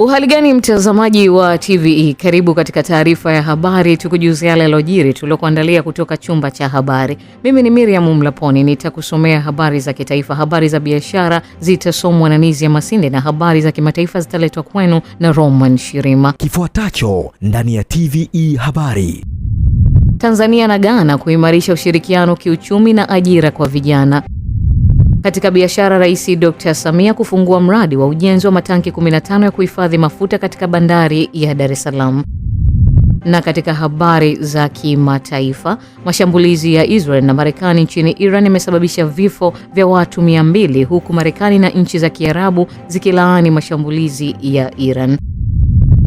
Uhali gani mtazamaji wa TVE, karibu katika taarifa ya habari tukujuze yale yalojiri tuliokuandalia kutoka chumba cha habari. Mimi ni Miriam Mlaponi, nitakusomea habari za kitaifa, habari za biashara zitasomwa na Nizia Masinde na habari za kimataifa zitaletwa kwenu na Roman Shirima. Kifuatacho ndani ya TVE habari. Tanzania na Ghana kuimarisha ushirikiano kiuchumi na ajira kwa vijana. Katika biashara, Rais Dr. Samia kufungua mradi wa ujenzi wa matanki 15 ya kuhifadhi mafuta katika bandari ya Dar es Salaam. Na katika habari za kimataifa, mashambulizi ya Israel na Marekani nchini Iran yamesababisha vifo vya watu 200 huku Marekani na nchi za Kiarabu zikilaani mashambulizi ya Iran.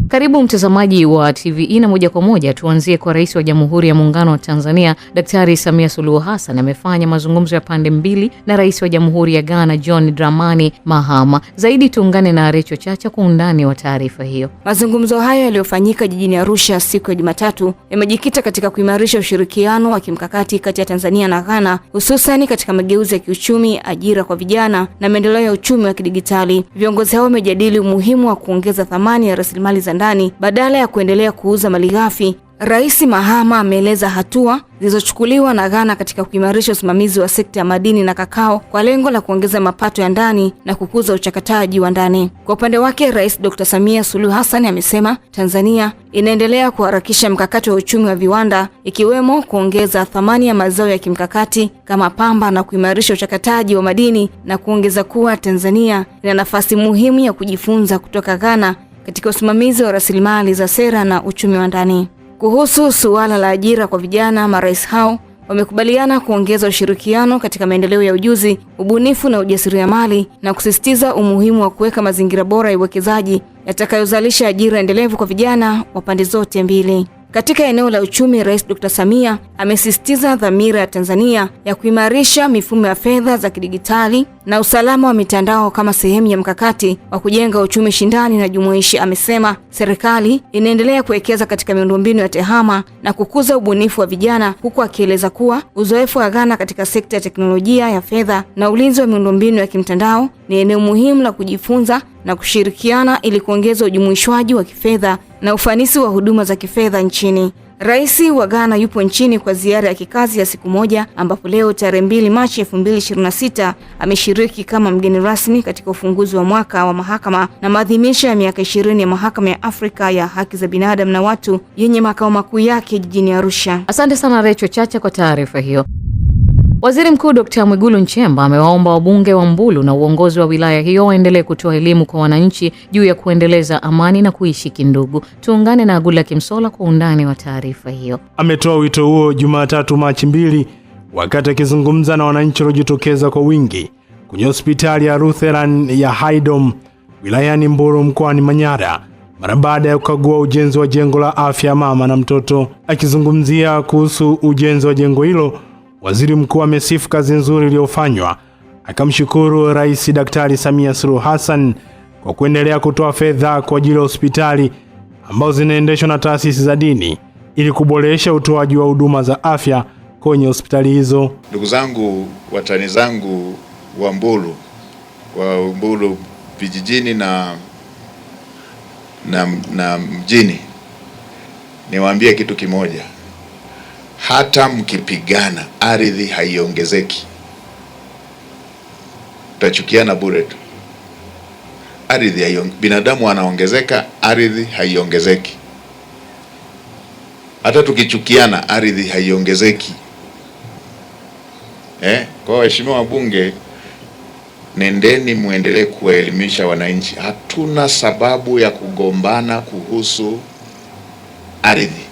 Karibu mtazamaji wa TVE na moja kwa moja tuanzie kwa Rais wa Jamhuri ya Muungano wa Tanzania Daktari Samia Suluhu Hassan amefanya mazungumzo ya pande mbili na Rais wa Jamhuri ya Ghana John Dramani Mahama. Zaidi tuungane na Recho Chacha kwa undani wa taarifa hiyo. Mazungumzo hayo yaliyofanyika jijini Arusha siku ya Jumatatu yamejikita katika kuimarisha ushirikiano wa kimkakati kati ya Tanzania na Ghana, hususan katika mageuzi ya kiuchumi, ajira kwa vijana na maendeleo ya uchumi wa kidigitali. Viongozi hao wamejadili umuhimu wa kuongeza thamani ya rasilimali za ndani badala ya kuendelea kuuza malighafi. Rais Mahama ameeleza hatua zilizochukuliwa na Ghana katika kuimarisha usimamizi wa sekta ya madini na kakao kwa lengo la kuongeza mapato ya ndani na kukuza uchakataji wa ndani. Kwa upande wake, Rais Dr. Samia Suluhu Hassan amesema Tanzania inaendelea kuharakisha mkakati wa uchumi wa viwanda, ikiwemo kuongeza thamani ya mazao ya kimkakati kama pamba na kuimarisha uchakataji wa madini, na kuongeza kuwa Tanzania ina nafasi muhimu ya kujifunza kutoka Ghana katika usimamizi wa rasilimali za sera na uchumi wa ndani. Kuhusu suala la ajira kwa vijana, marais hao wamekubaliana kuongeza ushirikiano katika maendeleo ya ujuzi, ubunifu na ujasiriamali, na kusisitiza umuhimu wa kuweka mazingira bora ya uwekezaji yatakayozalisha ajira endelevu kwa vijana wa pande zote mbili. Katika eneo la uchumi, Rais Dr. Samia amesisitiza dhamira ya Tanzania ya kuimarisha mifumo ya fedha za kidigitali na usalama wa mitandao kama sehemu ya mkakati wa kujenga uchumi shindani na jumuishi. Amesema serikali inaendelea kuwekeza katika miundombinu ya tehama na kukuza ubunifu wa vijana, huku akieleza kuwa uzoefu wa Ghana katika sekta ya teknolojia ya fedha na ulinzi wa miundombinu ya kimtandao ni eneo muhimu la kujifunza na kushirikiana ili kuongeza ujumuishwaji wa kifedha na ufanisi wa huduma za kifedha nchini. Rais wa Ghana yupo nchini kwa ziara ya kikazi ya siku moja, ambapo leo tarehe 2 Machi 2026 ameshiriki kama mgeni rasmi katika ufunguzi wa mwaka wa mahakama na maadhimisho ya miaka 20 ya Mahakama ya Afrika ya Haki za Binadamu na Watu yenye makao makuu yake jijini Arusha. Asante sana Recho Chacha kwa taarifa hiyo. Waziri Mkuu Dr. Mwigulu Nchemba amewaomba wabunge wa Mbulu na uongozi wa wilaya hiyo waendelee kutoa elimu kwa wananchi juu ya kuendeleza amani na kuishi kindugu. Tuungane na Agula Kimsola kwa undani wa taarifa hiyo. Ametoa wito huo Jumatatu Machi 2 wakati akizungumza na wananchi waliojitokeza kwa wingi kwenye hospitali ya Lutheran ya Haydom wilayani Mbulu mkoani Manyara mara baada ya kukagua ujenzi wa jengo la afya mama na mtoto. Akizungumzia kuhusu ujenzi wa jengo hilo, Waziri Mkuu amesifu kazi nzuri iliyofanywa, akamshukuru Rais Daktari Samia Suluhu Hassan kwa kuendelea kutoa fedha kwa ajili ya hospitali ambazo zinaendeshwa na taasisi za dini ili kuboresha utoaji wa huduma za afya kwenye hospitali hizo. Ndugu zangu, watani zangu wa Mbulu vijijini na mjini, niwaambie kitu kimoja. Hata mkipigana ardhi haiongezeki. Tutachukiana bure tu. Binadamu anaongezeka, ardhi haiongezeki. Hata tukichukiana ardhi haiongezeki. Kwa waheshimiwa wabunge, nendeni muendelee kuwaelimisha wananchi. Hatuna sababu ya kugombana kuhusu ardhi,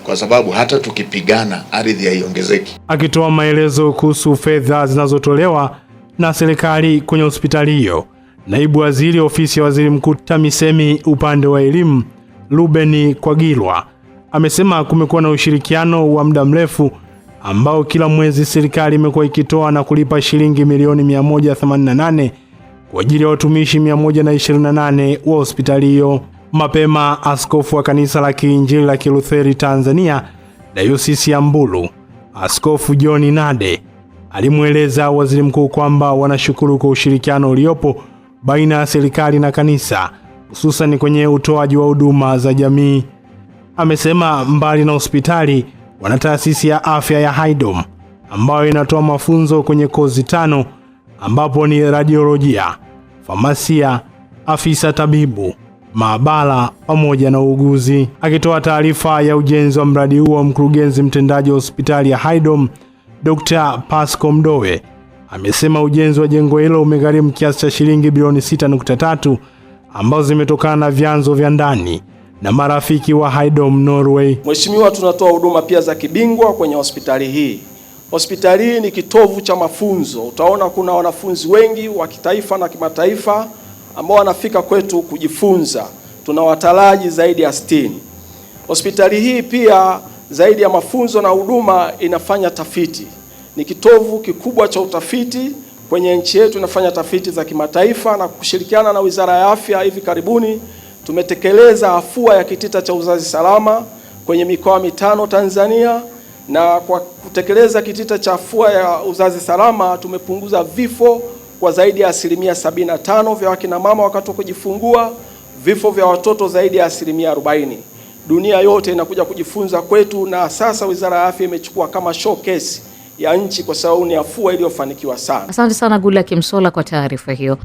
kwa sababu hata tukipigana ardhi haiongezeki. Akitoa maelezo kuhusu fedha zinazotolewa na serikali kwenye hospitali hiyo, Naibu Waziri Ofisi ya Waziri Mkuu TAMISEMI upande wa elimu Ruben Kwagilwa amesema kumekuwa na ushirikiano wa muda mrefu ambao kila mwezi serikali imekuwa ikitoa na kulipa shilingi milioni 188 kwa ajili ya watumishi 128 wa hospitali hiyo. Mapema askofu wa kanisa la Kiinjili la Kilutheri Tanzania Dayosisi ya Mbulu, Askofu John Nade, alimweleza waziri mkuu kwamba wanashukuru kwa ushirikiano uliopo baina ya serikali na kanisa, hususan kwenye utoaji wa huduma za jamii. Amesema mbali na hospitali, wana taasisi ya afya ya Haydom ambayo inatoa mafunzo kwenye kozi 5 ambapo ni radiolojia, famasia, afisa tabibu, maabara pamoja na uuguzi. Akitoa taarifa ya ujenzi wa mradi huo, mkurugenzi mtendaji wa hospitali ya Haydom Dr. Pasco Mdowe amesema ujenzi wa jengo hilo umegharimu kiasi cha shilingi bilioni 6.3 ambazo zimetokana na vyanzo vya ndani na marafiki wa Haydom Norway. Mheshimiwa, tunatoa huduma pia za kibingwa kwenye hospitali hii. Hospitali hii ni kitovu cha mafunzo. Utaona kuna wanafunzi wengi wa kitaifa na kimataifa ambao wanafika kwetu kujifunza. Tuna watalaji zaidi ya 60. Hospitali hii pia zaidi ya mafunzo na huduma inafanya tafiti. Ni kitovu kikubwa cha utafiti kwenye nchi yetu, inafanya tafiti za kimataifa na kushirikiana na Wizara ya Afya. Hivi karibuni tumetekeleza afua ya kitita cha uzazi salama kwenye mikoa 5 Tanzania, na kwa kutekeleza kitita cha afua ya uzazi salama tumepunguza vifo kwa zaidi ya 75% vya wakina mama wakati wa kujifungua, vifo vya watoto zaidi ya 40%. Dunia yote inakuja kujifunza kwetu, na sasa Wizara ya Afya imechukua kama showcase ya nchi kwa sababu ni afua iliyofanikiwa sana. Asante sana Goodluck Msolla kwa taarifa hiyo.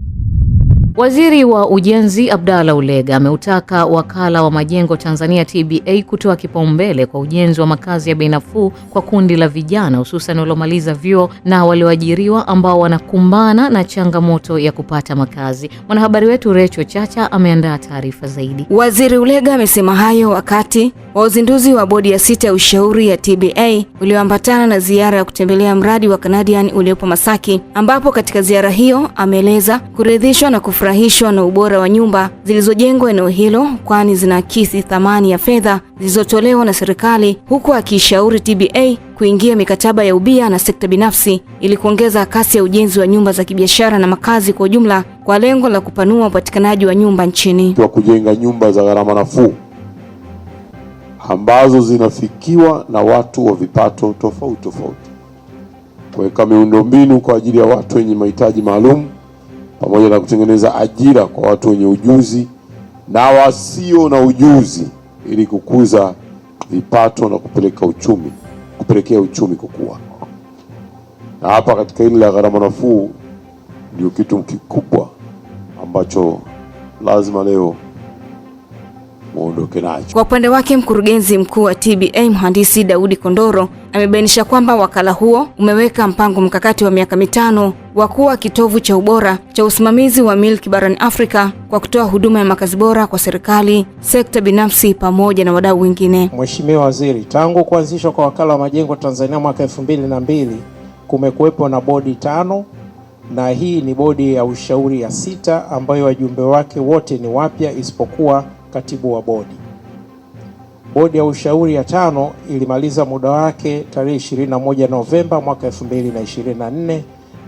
Waziri wa Ujenzi Abdalla Ulega ameutaka Wakala wa Majengo Tanzania TBA kutoa kipaumbele kwa ujenzi wa makazi ya bei nafuu kwa kundi la vijana, hususan waliomaliza vyuo na walioajiriwa ambao wanakumbana na changamoto ya kupata makazi. Mwanahabari wetu Recho Chacha ameandaa taarifa zaidi. Waziri Ulega amesema hayo wakati wa uzinduzi wa bodi ya 6 ya ushauri ya TBA ulioambatana na ziara ya kutembelea mradi wa Canadian uliopo Masaki, ambapo katika ziara hiyo ameeleza kuridhishwa na kufurahishwa na ubora wa nyumba zilizojengwa eneo hilo, kwani zinaakisi thamani ya fedha zilizotolewa na serikali, huku akishauri TBA kuingia mikataba ya ubia na sekta binafsi ili kuongeza kasi ya ujenzi wa nyumba za kibiashara na makazi kwa ujumla kwa lengo la kupanua upatikanaji wa nyumba nchini. Kwa kujenga nyumba za gharama nafuu ambazo zinafikiwa na watu wa vipato tofauti tofauti, kuweka miundombinu kwa ajili ya watu wenye mahitaji maalum, pamoja na kutengeneza ajira kwa watu wenye ujuzi na wasio na ujuzi ili kukuza vipato na kupelekea uchumi kukua. Na hapa katika hili la gharama nafuu ndio kitu kikubwa ambacho lazima leo muondoke nacho. Kwa upande wake, mkurugenzi mkuu wa TBA Mhandisi Daudi Kondoro amebainisha kwamba wakala huo umeweka mpango mkakati wa miaka 5 wa kuwa kitovu cha ubora cha usimamizi wa milki barani Afrika kwa kutoa huduma ya makazi bora kwa serikali, sekta binafsi pamoja na wadau wengine. Mheshimiwa Waziri, tangu kuanzishwa kwa Wakala wa Majengo Tanzania mwaka 2002 kumekuwepo na bodi 5, na hii ni bodi ya ushauri ya 6 ambayo wajumbe wake wote ni wapya isipokuwa katibu wa bodi. Bodi ya ushauri ya 5 ilimaliza muda wake tarehe 21 Novemba mwaka 2024,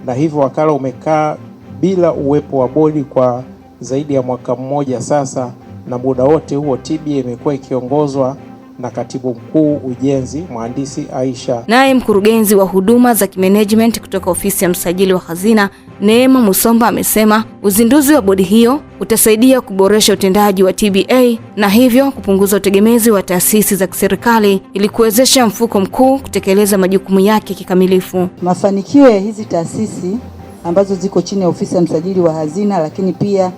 na hivyo wakala umekaa bila uwepo wa bodi kwa zaidi ya mwaka mmoja sasa, na muda wote huo TBA imekuwa ikiongozwa na katibu mkuu ujenzi Mhandisi Aisha. Naye mkurugenzi wa huduma za kimanagement kutoka ofisi ya msajili wa hazina Neema Musomba amesema uzinduzi wa bodi hiyo utasaidia kuboresha utendaji wa TBA na hivyo kupunguza utegemezi wa taasisi za kiserikali ili kuwezesha mfuko mkuu kutekeleza majukumu yake kikamilifu. Mafanikio ya hizi taasisi ambazo ziko chini ya ofisi ya msajili wa hazina, lakini pia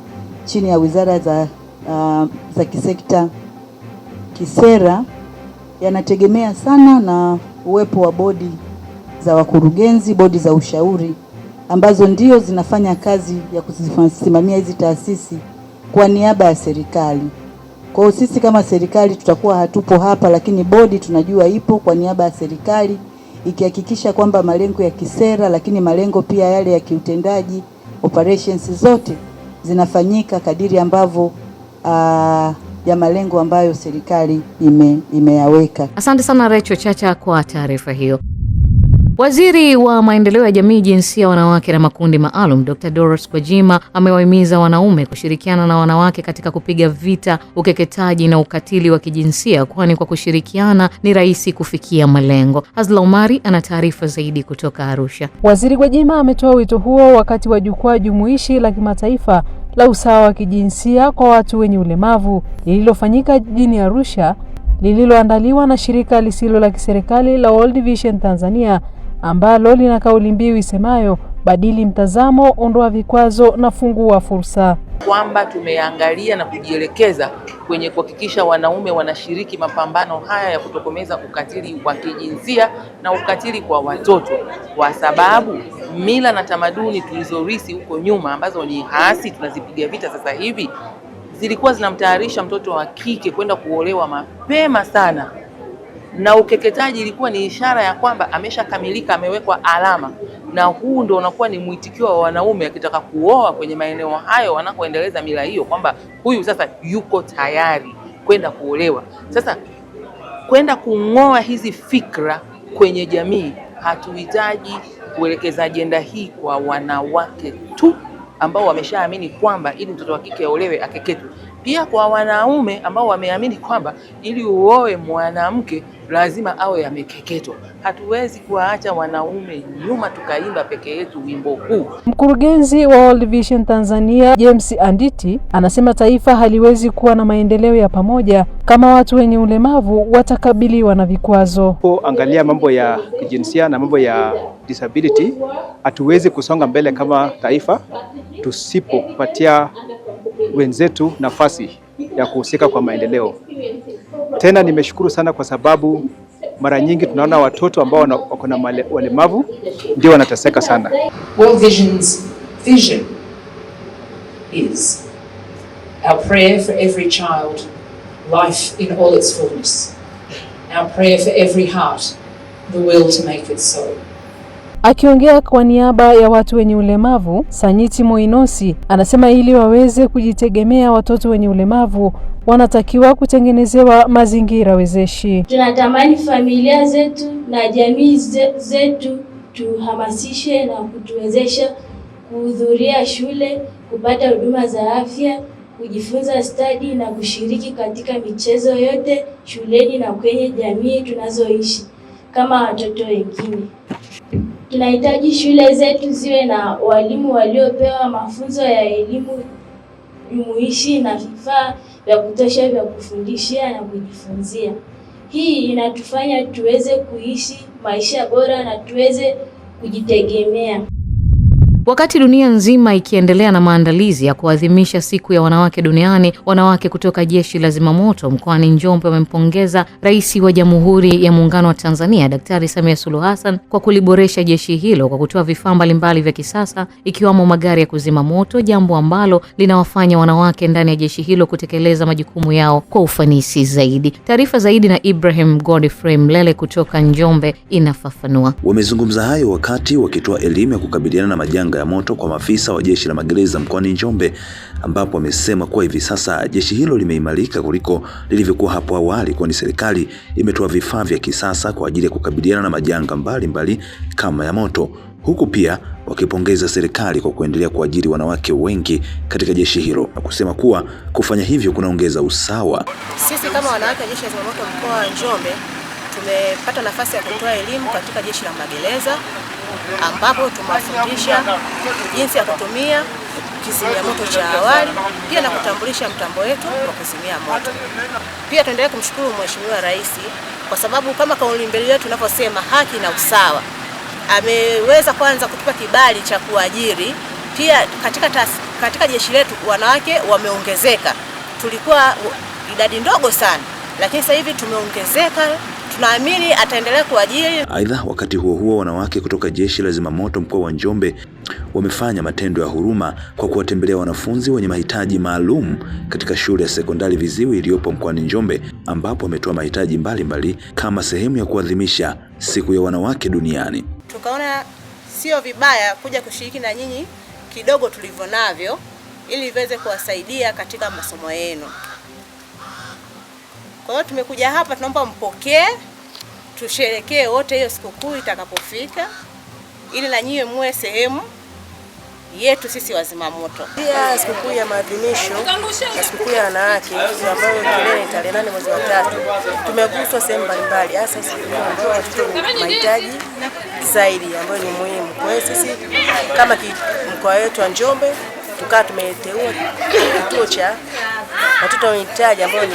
chini ya wizara za kisekta kisera, yanategemea sana na uwepo wa bodi za wakurugenzi, bodi za ushauri ambazo ndio zinafanya kazi ya kusimamia hizi taasisi kwa niaba ya serikali. Kwa hiyo sisi kama serikali tutakuwa hatupo hapa, lakini bodi tunajua ipo kwa niaba ya serikali ikihakikisha kwamba malengo ya kisera, lakini malengo pia yale ya kiutendaji, operations zote zinafanyika kadiri ambavyo ya malengo ambayo serikali imeyaweka. Asante sana Recho Chacha kwa taarifa hiyo. Waziri wa Maendeleo ya Jamii, Jinsia, Wanawake na Makundi Maalum, Dr. Dorothy Gwajima amewahimiza wanaume kushirikiana na wanawake katika kupiga vita ukeketaji na ukatili wa kijinsia, kwani kwa kushirikiana ni rahisi kufikia malengo. Hazla Umari ana taarifa zaidi kutoka Arusha. Waziri Gwajima ametoa wito huo wakati wa jukwaa jumuishi la kimataifa la usawa wa kijinsia kwa watu wenye ulemavu lililofanyika jijini Arusha, lililoandaliwa na shirika lisilo la kiserikali la World Vision Tanzania, ambalo lina kauli mbiu isemayo badili mtazamo, ondoa vikwazo na fungua fursa. Kwamba tumeangalia na kujielekeza kwenye kuhakikisha wanaume wanashiriki mapambano haya ya kutokomeza ukatili wa kijinsia na ukatili kwa watoto, kwa sababu mila na tamaduni tulizorisi huko nyuma ambazo ni hasi tunazipiga vita sasa hivi, zilikuwa zinamtayarisha mtoto wa kike kwenda kuolewa mapema sana, na ukeketaji ilikuwa ni ishara ya kwamba ameshakamilika, amewekwa alama, na huu ndio unakuwa ni mwitikio wa wanaume akitaka kuoa kwenye maeneo hayo wanakoendeleza mila hiyo, kwamba huyu sasa yuko tayari kwenda kuolewa. Sasa kwenda kung'oa hizi fikra kwenye jamii, hatuhitaji kuelekeza ajenda hii kwa wanawake tu ambao wameshaamini kwamba ili mtoto wa kike aolewe akeketwe, pia kwa wanaume ambao wameamini kwamba ili uoe mwanamke lazima awe amekeketwa. Hatuwezi kuwaacha wanaume nyuma tukaimba peke yetu wimbo huu. Mkurugenzi wa World Vision Tanzania James Anditi anasema taifa haliwezi kuwa na maendeleo ya pamoja kama watu wenye ulemavu watakabiliwa na vikwazo. Angalia mambo ya kijinsia na mambo ya disability, hatuwezi kusonga mbele kama taifa tusipopatia wenzetu nafasi ya kuhusika kwa maendeleo. Tena nimeshukuru sana kwa sababu mara nyingi tunaona watoto ambao wako na walemavu ndio wanateseka sana. World Vision's vision is our prayer for every child, life in all its fullness. Our prayer for every heart, the will to make it so. Akiongea kwa niaba ya watu wenye ulemavu, Sanyiti Moinosi anasema ili waweze kujitegemea, watoto wenye ulemavu wanatakiwa kutengenezewa mazingira wezeshi. Tunatamani familia zetu na jamii zetu tuhamasishe na kutuwezesha kuhudhuria shule, kupata huduma za afya, kujifunza stadi na kushiriki katika michezo yote shuleni na kwenye jamii tunazoishi kama watoto wengine. Tunahitaji shule zetu ziwe na walimu waliopewa mafunzo ya elimu jumuishi na vifaa vya kutosha vya kufundishia na kujifunzia. Hii inatufanya tuweze kuishi maisha bora na tuweze kujitegemea. Wakati dunia nzima ikiendelea na maandalizi ya kuadhimisha siku ya wanawake duniani, wanawake kutoka Jeshi la Zimamoto mkoani Njombe wamempongeza Rais wa Jamhuri ya Muungano wa Tanzania Daktari Samia Suluhu Hassan kwa kuliboresha jeshi hilo kwa kutoa vifaa mbalimbali vya kisasa ikiwamo magari ya kuzima moto, jambo ambalo linawafanya wanawake ndani ya jeshi hilo kutekeleza majukumu yao kwa ufanisi zaidi. Taarifa zaidi na Ibrahim Godfrey Mlele kutoka Njombe inafafanua. Wamezungumza hayo wakati wakitoa elimu ya kukabiliana na majanga ya moto kwa maafisa wa Jeshi la Magereza mkoani Njombe, ambapo wamesema kuwa hivi sasa jeshi hilo limeimarika kuliko lilivyokuwa hapo awali, kwani serikali imetoa vifaa vya kisasa kwa ajili ya kukabiliana na majanga mbalimbali kama ya moto, huku pia wakipongeza serikali kwa kuendelea kuajiri wanawake wengi katika jeshi hilo na kusema kuwa kufanya hivyo kunaongeza usawa. Sisi kama wanawake wa Jeshi la Zimamoto mkoa wa Njombe tumepata nafasi ya kutoa elimu katika Jeshi la Magereza, ambapo tumewafundisha jinsi ya kutumia kizimia moto cha awali, pia na kutambulisha mtambo wetu wa kuzimia moto. Pia tuendelee kumshukuru Mheshimiwa Rais kwa sababu kama kauli mbiu yetu tunavyosema haki na usawa, ameweza kwanza kutupa kibali cha kuajiri. Pia katika jeshi letu wanawake wameongezeka. Tulikuwa idadi ndogo sana, lakini sasa hivi tumeongezeka. Tunaamini ataendelea kuajiri. Aidha, wakati huo huo, wanawake kutoka Jeshi la Zimamoto mkoa wa Njombe wamefanya matendo ya huruma kwa kuwatembelea wanafunzi wenye mahitaji maalum katika shule ya sekondari Viziwi iliyopo mkoani Njombe, ambapo wametoa mahitaji mbalimbali kama sehemu ya kuadhimisha siku ya wanawake duniani. Tukaona sio vibaya kuja kushiriki na nyinyi kidogo tulivyonavyo ili viweze kuwasaidia katika masomo yenu. Kwa hiyo tumekuja hapa, tunaomba mpokee, tusherekee wote hiyo sikukuu itakapofika, ili na nyinyi muwe sehemu yetu sisi wa Zimamoto. Pia sikukuu ya maadhimisho ya sikukuu ya wanawake ambayo ni tarehe 8 mwezi wa 3, tumeguswa sehemu mbalimbali, hasa sisi ndio watoto wenye mahitaji zaidi ambayo ni muhimu. Kwa hiyo sisi kama mkoa wetu wa Njombe tukawa tumeteua kituo cha watoto wenye uhitaji ambao ni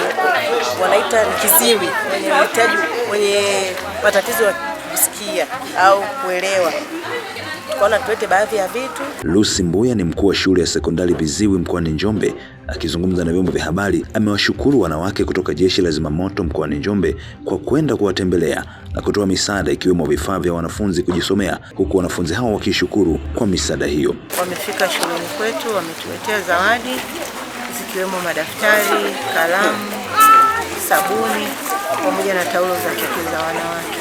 wanaita ni kiziwi, wenye uhitaji, wenye matatizo ya kusikia au kuelewa. Tukaona tuwete baadhi ya vitu. Lucy Mbuya ni mkuu wa shule ya sekondari Viziwi mkoani Njombe. Akizungumza na vyombo vya habari, amewashukuru wanawake kutoka Jeshi la Zimamoto mkoani Njombe kwa kwenda kuwatembelea na kutoa misaada ikiwemo vifaa vya wanafunzi kujisomea, huku wanafunzi hao wakishukuru kwa misaada hiyo. Wamefika shuleni kwetu, wametuletea zawadi zikiwemo madaftari, kalamu, sabuni pamoja na taulo za kike za wanawake.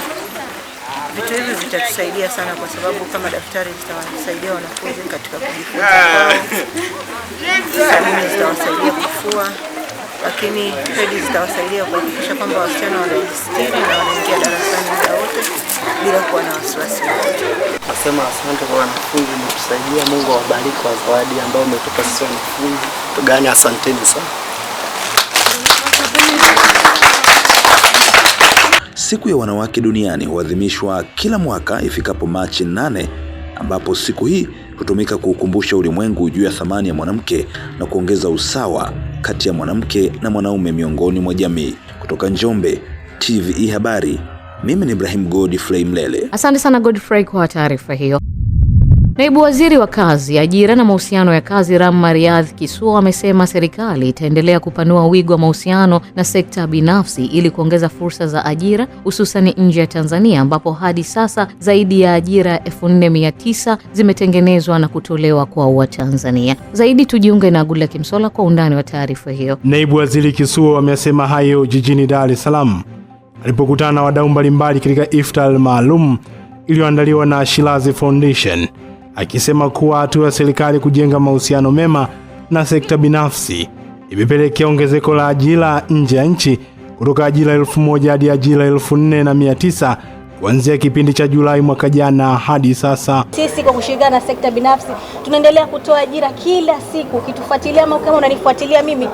Vitu hivi vitatusaidia sana kwa sababu kama daftari zitawasaidia wanafunzi katika kujifunza kwao, sabuni zitawasaidia kufua, lakini pedi zitawasaidia kuhakikisha kwamba wasichana wanajistiri na wanaingia darasani muda wote bila kuwa na wasiwasi wote. Nasema asante kwa wanafunzi, mtusaidia. Mungu awabariki kwa zawadi ambayo umetupa sisi wanafunzi. Tugani, asanteni sana. Siku ya wanawake duniani huadhimishwa kila mwaka ifikapo Machi 8, ambapo siku hii hutumika kukumbusha ulimwengu juu ya thamani ya mwanamke na kuongeza usawa kati ya mwanamke na mwanaume miongoni mwa jamii. Kutoka Njombe, TVE Habari, mimi ni Ibrahim Godfrey Mlele. Asante sana Godfrey kwa taarifa hiyo. Naibu Waziri wa Kazi, Ajira na Mahusiano ya Kazi Rahma Riyadh Kisuo amesema serikali itaendelea kupanua wigo wa mahusiano na sekta binafsi ili kuongeza fursa za ajira hususan nje ya Tanzania, ambapo hadi sasa zaidi ya ajira 4900 zimetengenezwa na kutolewa kwa Watanzania. Zaidi tujiunge na Agula Kimsola kwa undani wa taarifa hiyo. Naibu Waziri Kisuo amesema hayo jijini Dar es Salaam alipokutana na wadau mbalimbali katika iftar maalum iliyoandaliwa na Shilazi Foundation, akisema kuwa hatua ya serikali kujenga mahusiano mema na sekta binafsi imepelekea ongezeko la ajira nje ya nchi kutoka ajira 1000 hadi ajira 4900 kuanzia kipindi cha Julai mwaka jana hadi sasa. Sisi kwa kushirikiana na sekta binafsi tunaendelea kutoa ajira kila siku. Ukitufuatilia ama kama unanifuatilia mimi,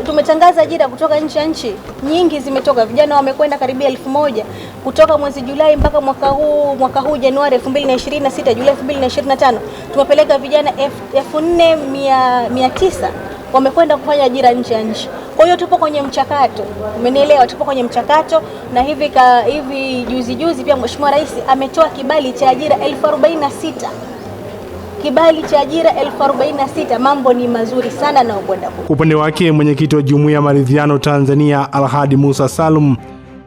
tumetangaza ajira kutoka nje ya nchi nyingi zimetoka. Vijana wamekwenda karibia 1000 kutoka mwezi Julai mpaka mwaka huu Januari 2026, Julai 2025 tumepeleka vijana 4900 wamekwenda kufanya ajira nje ya nchi. Kwa hiyo tupo kwenye mchakato, umenielewa, tupo kwenye mchakato, na hivi juzi pia Mheshimiwa Rais ametoa kibali cha ajira 1046. Kibali cha ajira 1046, mambo ni mazuri sana na ubonda. Kwa upande wake mwenyekiti wa Jumuiya ya Maridhiano Tanzania Alhadi Musa Salum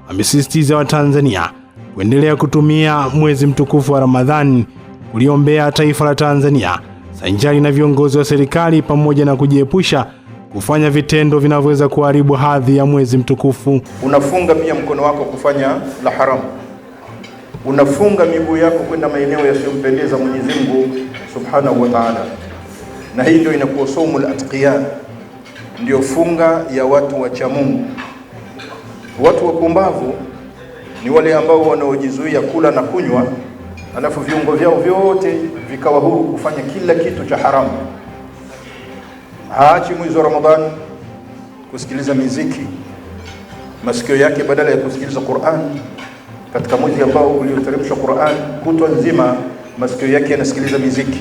amesisitiza Watanzania kuendelea kutumia mwezi mtukufu wa Ramadhani kuliombea taifa la Tanzania sanjari na viongozi wa serikali, pamoja na kujiepusha kufanya vitendo vinavyoweza kuharibu hadhi ya mwezi mtukufu. Unafunga pia mkono wako kufanya la haramu. Unafunga miguu yako kwenda maeneo yasiyompendeza Mwenyezi Mungu Subhanahu wa Ta'ala. Na hii ndio inakuwa saumul atqiya, ndio funga ya watu wacha Mungu. Watu wapumbavu ni wale ambao wanaojizuia kula na kunywa, alafu viungo vyao vyote vikawa huru kufanya kila kitu cha haramu. Haachi mwezi wa Ramadhani kusikiliza muziki, masikio yake badala ya kusikiliza Qur'an, katika mwezi ambao ulioteremshwa Qur'an kutwa nzima masikio yake yanasikiliza muziki.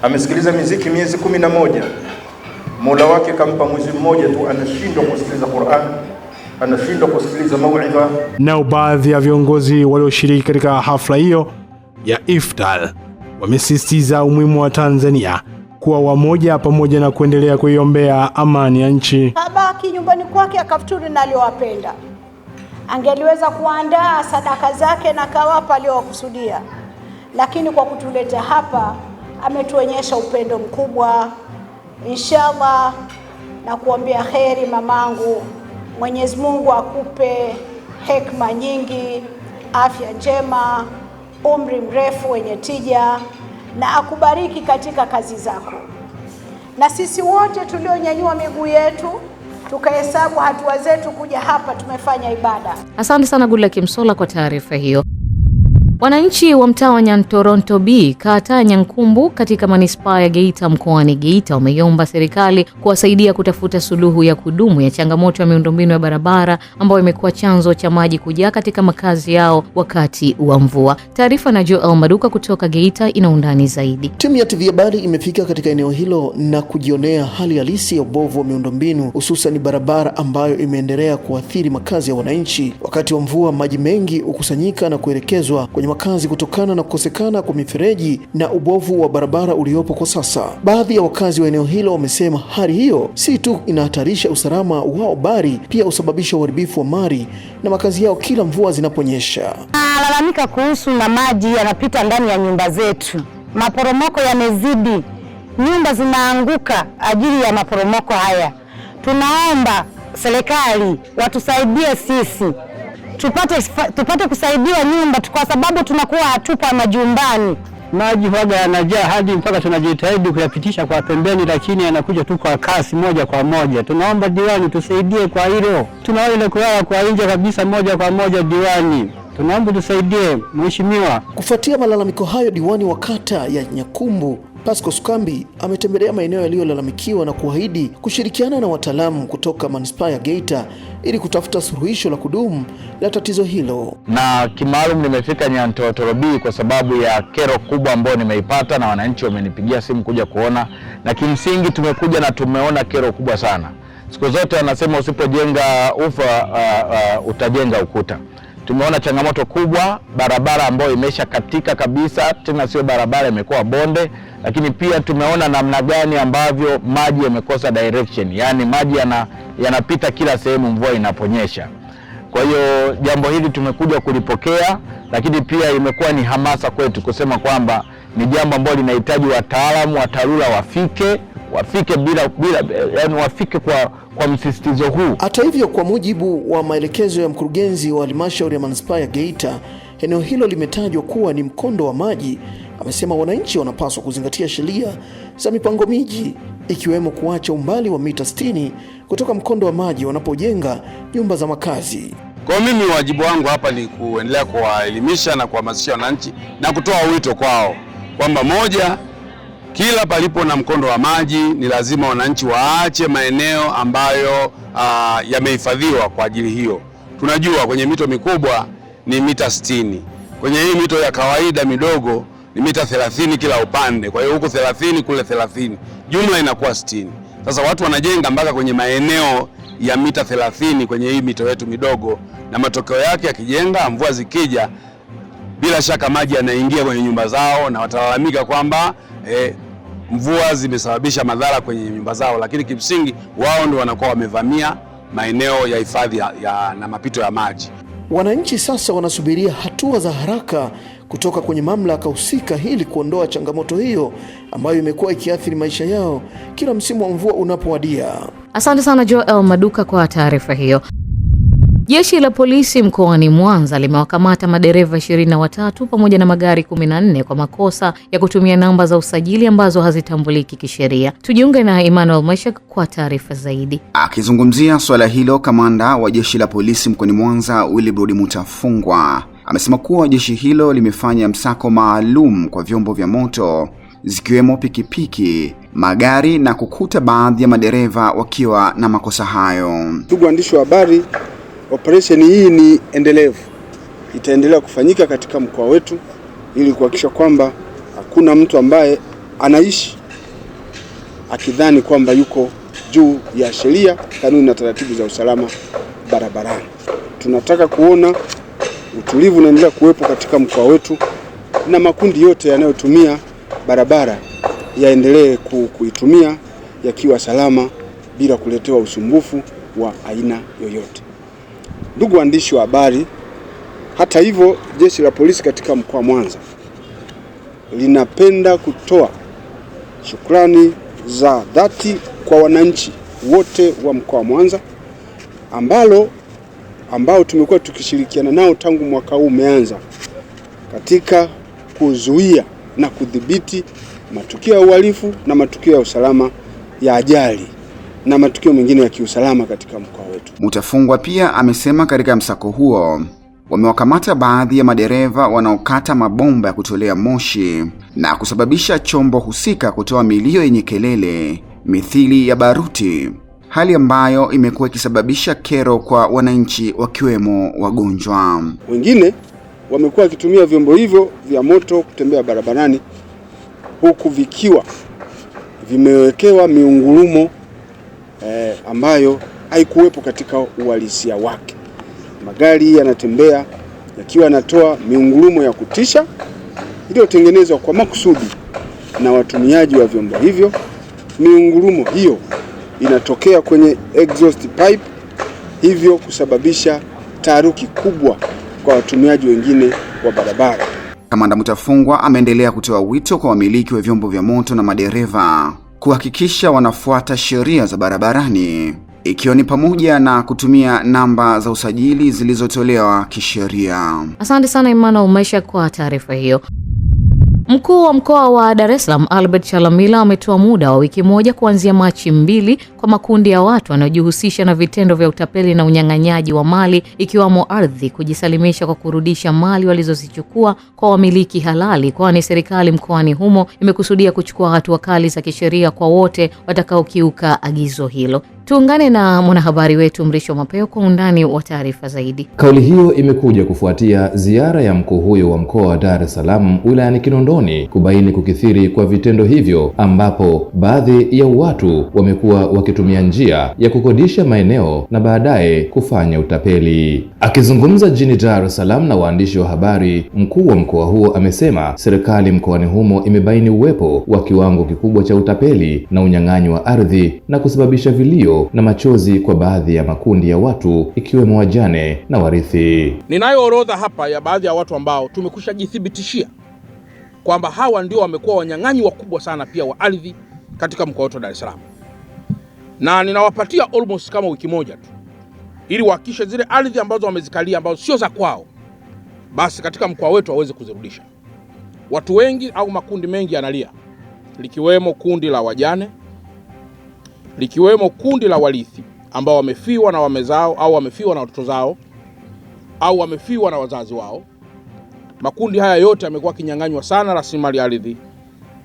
Amesikiliza muziki miezi 11, Mola wake kampa mwezi mmoja tu, anashindwa kusikiliza Qur'an, anashindwa kusikiliza mauidha. Nao baadhi ya viongozi walioshiriki katika hafla hiyo ya iftar wamesisitiza umuhimu wa Tanzania kuwa wamoja, pamoja na kuendelea kuiombea amani ya nchi. Habaki nyumbani kwake akafuturu na aliowapenda, angeliweza kuandaa sadaka zake na kawapa aliowakusudia, lakini kwa kutuleta hapa ametuonyesha upendo mkubwa. Inshallah na kuombea kheri mamangu, Mwenyezi Mungu akupe hekima nyingi, afya njema, umri mrefu wenye tija, na akubariki katika kazi zako. Na sisi wote tulionyanyua miguu yetu tukahesabu hatua zetu kuja hapa, tumefanya ibada. Asante sana Gula Kimsola kwa taarifa hiyo. Wananchi wa mtaa wa Nyantoronto B, kata Nyankumbu katika manispaa ya Geita mkoani Geita wameiomba serikali kuwasaidia kutafuta suluhu ya kudumu ya changamoto ya miundombinu ya barabara ambayo imekuwa chanzo cha maji kujaa katika makazi yao wakati wa mvua. Taarifa na Joel Maduka kutoka Geita ina undani zaidi. Timu ya TV Habari imefika katika eneo hilo na kujionea hali halisi ya ubovu wa miundombinu, hususan barabara ambayo imeendelea kuathiri makazi ya wananchi. Wakati wa mvua maji mengi hukusanyika na kuelekezwa kwenye makazi kutokana na kukosekana kwa mifereji na ubovu wa barabara uliopo kwa sasa. Baadhi ya wakazi wa eneo hilo wamesema hali hiyo si tu inahatarisha usalama wao bali pia husababisha uharibifu wa mali na makazi yao kila mvua zinaponyesha. Nalalamika kuhusu na maji yanapita ndani ya nyumba zetu. Maporomoko yamezidi. Nyumba zinaanguka ajili ya maporomoko haya. Tunaomba serikali watusaidie sisi. Tupate kusaidiwa nyumba kwa sababu tunakuwa hatupa majumbani. Maji huaga yanajaa hadi mpaka tunajitahidi kuyapitisha kwa pembeni, lakini yanakuja tu kwa kasi moja kwa moja. Tunaomba diwani tusaidie kwa hilo. Tunaona kulala kwa nje kabisa moja kwa moja diwani. Tunaomba tusaidie mheshimiwa. Kufuatia malalamiko hayo, diwani wa kata ya Nyakumbu Pasco Sukambi ametembelea maeneo yaliyolalamikiwa na kuahidi kushirikiana na wataalamu kutoka manispaa ya Geita ili kutafuta suluhisho la kudumu la tatizo hilo. Na kimaalum nimefika Nyantoronto B kwa sababu ya kero kubwa ambayo nimeipata na wananchi wamenipigia simu kuja kuona, na kimsingi tumekuja na tumeona kero kubwa sana. Siku zote wanasema usipojenga ufa utajenga ukuta. Tumeona changamoto kubwa, barabara ambayo imesha katika kabisa, tena sio barabara, imekuwa bonde. Lakini pia tumeona namna gani ambavyo maji yamekosa direction, yani maji yanapita kila sehemu mvua inaponyesha. Kwa hiyo jambo hili tumekuja kulipokea, lakini pia imekuwa ni hamasa kwetu kusema kwamba ni jambo ambalo linahitaji wataalamu wa TARURA wafike bila yani wafike kwa msisitizo huu. Hata hivyo, kwa mujibu wa maelekezo ya mkurugenzi wa halmashauri ya manispaa ya Geita, eneo hilo limetajwa kuwa ni mkondo wa maji. Amesema wananchi wanapaswa kuzingatia sheria za mipango miji, ikiwemo kuacha umbali wa mita 60 kutoka mkondo wa maji wanapojenga nyumba za makazi. Kwa mimi wajibu wangu hapa ni kuendelea kuwaelimisha na kuhamasisha wananchi na kutoa wito kwao kwamba moja, kila palipo na mkondo wa maji ni lazima wananchi waache maeneo ambayo yamehifadhiwa kwa ajili hiyo. Tunajua kwenye mito mikubwa ni mita 60. Kwenye hii mito ya kawaida midogo ni mita 30 kila upande. Kwa hiyo huko 30 kule 30. Jumla inakuwa 60. Sasa watu wanajenga mpaka kwenye maeneo ya mita 30 kwenye hii mito yetu midogo, na matokeo yake yakijenga, mvua zikija, bila shaka maji yanaingia kwenye nyumba zao na watalalamika kwamba mvua zimesababisha madhara kwenye nyumba zao, lakini kimsingi wao ndio wanakuwa wamevamia maeneo ya hifadhi na mapito ya maji. Wananchi sasa wanasubiria hatua za haraka kutoka kwenye mamlaka husika ili kuondoa changamoto hiyo ambayo imekuwa ikiathiri maisha yao kila msimu wa mvua unapowadia. Asante sana Joel Maduka kwa taarifa hiyo. Jeshi la polisi mkoani Mwanza limewakamata madereva 23 pamoja na magari 14 kwa makosa ya kutumia namba za usajili ambazo hazitambuliki kisheria. Tujiunge na Emmanuel Meshak kwa taarifa zaidi. Akizungumzia swala hilo, kamanda wa jeshi la polisi mkoani Mwanza Willibrod Mutafungwa amesema kuwa jeshi hilo limefanya msako maalum kwa vyombo vya moto zikiwemo pikipiki, magari na kukuta baadhi ya madereva wakiwa na makosa hayo. Ndugu waandishi wa habari, operesheni hii ni endelevu. Itaendelea kufanyika katika mkoa wetu ili kuhakikisha kwamba hakuna mtu ambaye anaishi akidhani kwamba yuko juu ya sheria, kanuni na taratibu za usalama barabarani. Tunataka kuona utulivu unaendelea kuwepo katika mkoa wetu na makundi yote yanayotumia barabara yaendelee kuitumia yakiwa salama bila kuletewa usumbufu wa aina yoyote. Ndugu waandishi wa habari, hata hivyo jeshi la polisi katika mkoa wa Mwanza linapenda kutoa shukrani za dhati kwa wananchi wote wa mkoa wa Mwanza ambao tumekuwa tukishirikiana nao tangu mwaka huu umeanza katika kuzuia na kudhibiti matukio ya uhalifu na matukio ya usalama ya ajali na matukio mengine ya kiusalama katika mkoa wetu. Mutafungwa pia amesema katika msako huo wamewakamata baadhi ya madereva wanaokata mabomba ya kutolea moshi na kusababisha chombo husika kutoa milio yenye kelele mithili ya baruti, hali ambayo imekuwa ikisababisha kero kwa wananchi wakiwemo wagonjwa. Wengine wamekuwa wakitumia vyombo hivyo vya moto kutembea barabarani huku vikiwa vimewekewa miungurumo ambayo haikuwepo katika uhalisia wake. Magari yanatembea yakiwa yanatoa miungurumo ya kutisha iliyotengenezwa kwa makusudi na watumiaji wa vyombo hivyo. Miungurumo hiyo inatokea kwenye exhaust pipe, hivyo kusababisha taharuki kubwa kwa watumiaji wengine wa barabara. Kamanda Mutafungwa ameendelea kutoa wito kwa wamiliki wa vyombo vya moto na madereva kuhakikisha wanafuata sheria za barabarani, ikiwa ni pamoja na kutumia namba za usajili zilizotolewa kisheria. Asante sana Emmanuel Maisha kwa taarifa hiyo. Mkuu wa mkoa wa Dar es Salaam Albert Chalamila ametoa muda wa wiki moja kuanzia Machi 2 kwa makundi ya watu wanaojihusisha na vitendo vya utapeli na unyang'anyaji wa mali ikiwamo ardhi kujisalimisha kwa kurudisha mali walizozichukua kwa wamiliki halali, kwani serikali mkoani humo imekusudia kuchukua hatua kali za kisheria kwa wote watakaokiuka agizo hilo. Tuungane na mwanahabari wetu Mrisho Mapeo kwa undani wa taarifa zaidi. Kauli hiyo imekuja kufuatia ziara ya mkuu huyo wa mkoa wa Dar es Salaam wilayani Kinondoni kubaini kukithiri kwa vitendo hivyo, ambapo baadhi ya watu wamekuwa wakitumia njia ya kukodisha maeneo na baadaye kufanya utapeli. Akizungumza jijini Dar es Salaam na waandishi wa habari, mkuu wa mkoa huo amesema serikali mkoani humo imebaini uwepo wa kiwango kikubwa cha utapeli na unyang'anyi wa ardhi na kusababisha vilio na machozi kwa baadhi ya makundi ya watu ikiwemo wajane na warithi. Ninayo orodha hapa ya baadhi ya watu ambao tumekushajithibitishia kwamba hawa ndio wamekuwa wanyang'anyi wakubwa sana pia wa ardhi katika mkoa wetu wa Dar es Salaam. Na ninawapatia almost kama wiki moja tu ili wahakikishe zile ardhi ambazo wamezikalia ambazo sio za kwao basi katika mkoa wetu waweze kuzirudisha. Watu wengi au makundi mengi yanalia, likiwemo kundi la wajane, likiwemo kundi la warithi ambao wamefiwa na wame zao au wamefiwa na watoto zao au wamefiwa na wazazi wao. Makundi haya yote yamekuwa kinyang'anywa sana rasilimali ardhi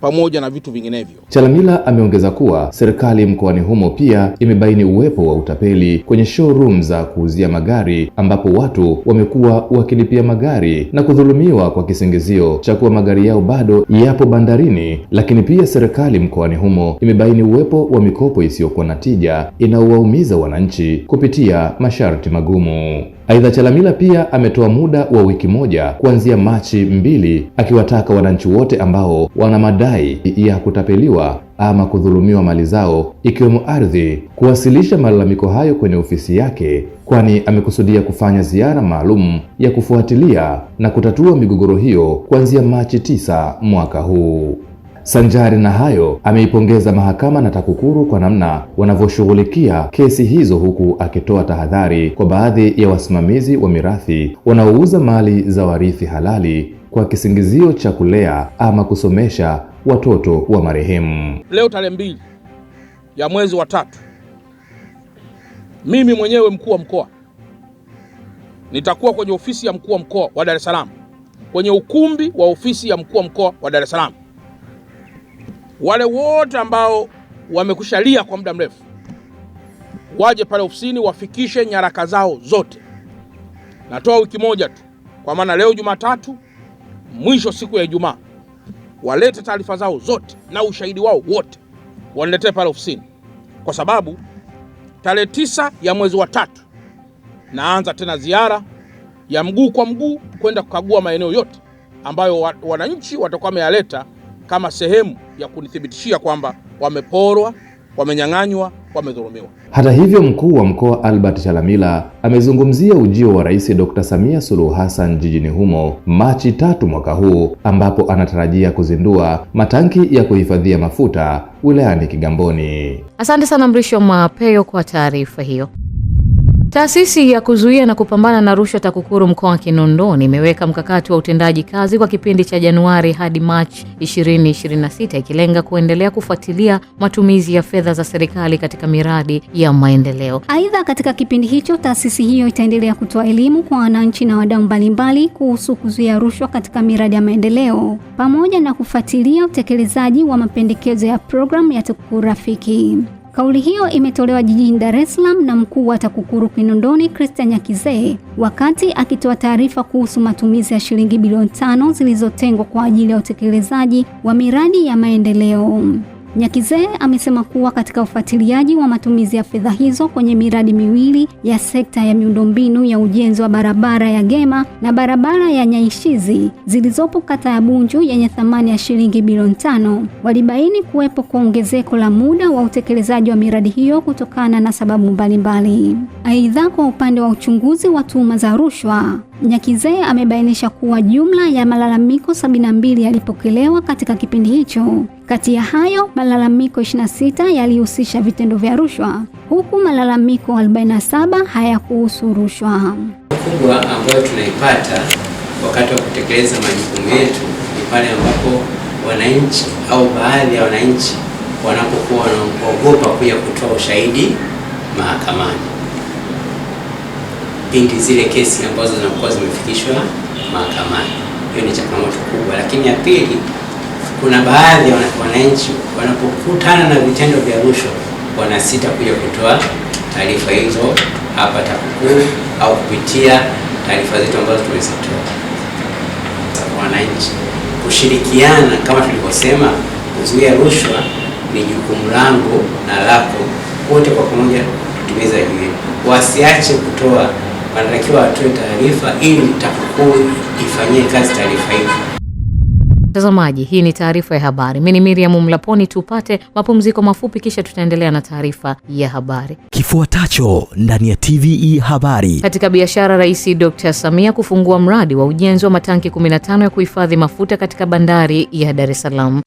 pamoja na vitu vinginevyo. Chalamila ameongeza kuwa serikali mkoani humo pia imebaini uwepo wa utapeli kwenye showroom za kuuzia magari, ambapo watu wamekuwa wakilipia magari na kudhulumiwa kwa kisingizio cha kuwa magari yao bado yapo bandarini. Lakini pia serikali mkoani humo imebaini uwepo wa mikopo isiyokuwa na tija inaowaumiza wananchi kupitia masharti magumu. Aidha, Chalamila pia ametoa muda wa wiki moja kuanzia Machi 2 akiwataka wananchi wote ambao wana madai ya kutapeliwa ama kudhulumiwa mali zao ikiwemo ardhi kuwasilisha malalamiko hayo kwenye ofisi yake, kwani amekusudia kufanya ziara maalum ya kufuatilia na kutatua migogoro hiyo kuanzia Machi 9 mwaka huu. Sanjari na hayo, ameipongeza mahakama na TAKUKURU kwa namna wanavyoshughulikia kesi hizo, huku akitoa tahadhari kwa baadhi ya wasimamizi wa mirathi wanaouza mali za warithi halali kwa kisingizio cha kulea ama kusomesha watoto wa marehemu. Leo tarehe 2 ya mwezi wa 3, mimi mwenyewe mkuu wa mkoa nitakuwa kwenye ofisi ya mkuu wa mkoa wa Dar es Salaam, kwenye ukumbi wa ofisi ya mkuu wa mkoa wa Dar es Salaam. Wale wote ambao wamekushalia kwa muda mrefu waje pale ofisini wafikishe nyaraka zao zote. Natoa wiki moja tu, kwa maana leo Jumatatu, mwisho siku ya Ijumaa, walete taarifa zao zote na ushahidi wao wote waniletee pale ofisini, kwa sababu tarehe 9 ya mwezi wa 3 naanza tena ziara ya mguu kwa mguu kwenda kukagua maeneo yote ambayo wananchi watakuwa wameyaleta kama sehemu ya kunithibitishia kwamba wameporwa, wamenyang'anywa, wamedhulumiwa. Hata hivyo, mkuu wa mkoa Albert Chalamila amezungumzia ujio wa Rais Dr. Samia Suluhu Hassan jijini humo Machi 3 mwaka huu, ambapo anatarajia kuzindua matanki ya kuhifadhia mafuta wilayani Kigamboni. Asante sana Mrisho Mapeo kwa taarifa hiyo. Taasisi ya kuzuia na kupambana na rushwa TAKUKURU mkoa wa Kinondoni imeweka mkakati wa utendaji kazi kwa kipindi cha Januari hadi Machi 2026 ikilenga kuendelea kufuatilia matumizi ya fedha za serikali katika miradi ya maendeleo. Aidha, katika kipindi hicho taasisi hiyo itaendelea kutoa elimu kwa wananchi na wadau mbalimbali kuhusu kuzuia rushwa katika miradi ya maendeleo pamoja na kufuatilia utekelezaji wa mapendekezo ya programu ya TAKUKURU Rafiki. Kauli hiyo imetolewa jijini Dar es Salaam na mkuu wa TAKUKURU Kinondoni Christian Nyakizee wakati akitoa taarifa kuhusu matumizi ya shilingi bilioni 5 zilizotengwa kwa ajili ya utekelezaji wa miradi ya maendeleo. Nyakizee amesema kuwa katika ufuatiliaji wa matumizi ya fedha hizo kwenye miradi miwili ya sekta ya miundombinu ya ujenzi wa barabara ya Gema na barabara ya Nyaishizi zilizopo kata ya Bunju yenye thamani ya shilingi bilioni 5, walibaini kuwepo kwa ongezeko la muda wa utekelezaji wa miradi hiyo kutokana na sababu mbalimbali. Aidha, kwa upande wa uchunguzi wa tuhuma za rushwa, Nyakizee amebainisha kuwa jumla ya malalamiko 72 yalipokelewa katika kipindi hicho. Kati ya hayo, malalamiko 26 yalihusisha vitendo vya rushwa, huku malalamiko 47 hayakuhusu rushwa. Kubwa ambayo tunaipata wakati wa kutekeleza majukumu yetu ni pale ambapo wananchi au baadhi ya wananchi wanapokuwa wanaogopa kuja kutoa ushahidi mahakamani pindi zile kesi ambazo zinakuwa zimefikishwa mahakamani. Hiyo ni changamoto kubwa. Lakini ya pili, kuna baadhi ya wananchi wanapokutana na vitendo vya rushwa wanasita kuja kutoa taarifa hizo hapa TAKUKURU au kupitia taarifa zetu ambazo tumezitoa. Wananchi kushirikiana, kama tulivyosema, kuzuia rushwa ni jukumu langu na lako, wote kwa pamoja tutimiza hiyo. Wasiache kutoa, wanatakiwa watoe taarifa ili TAKUKURU ifanyie kazi taarifa hizo. Mtazamaji, hii ni taarifa ya habari. Mimi ni Miriam Mlaponi, tupate mapumziko mafupi kisha tutaendelea na taarifa ya habari. Kifuatacho ndani ya TVE habari. Katika biashara, Rais Dr. Samia kufungua mradi wa ujenzi wa matanki 15 ya kuhifadhi mafuta katika bandari ya Dar es Salaam.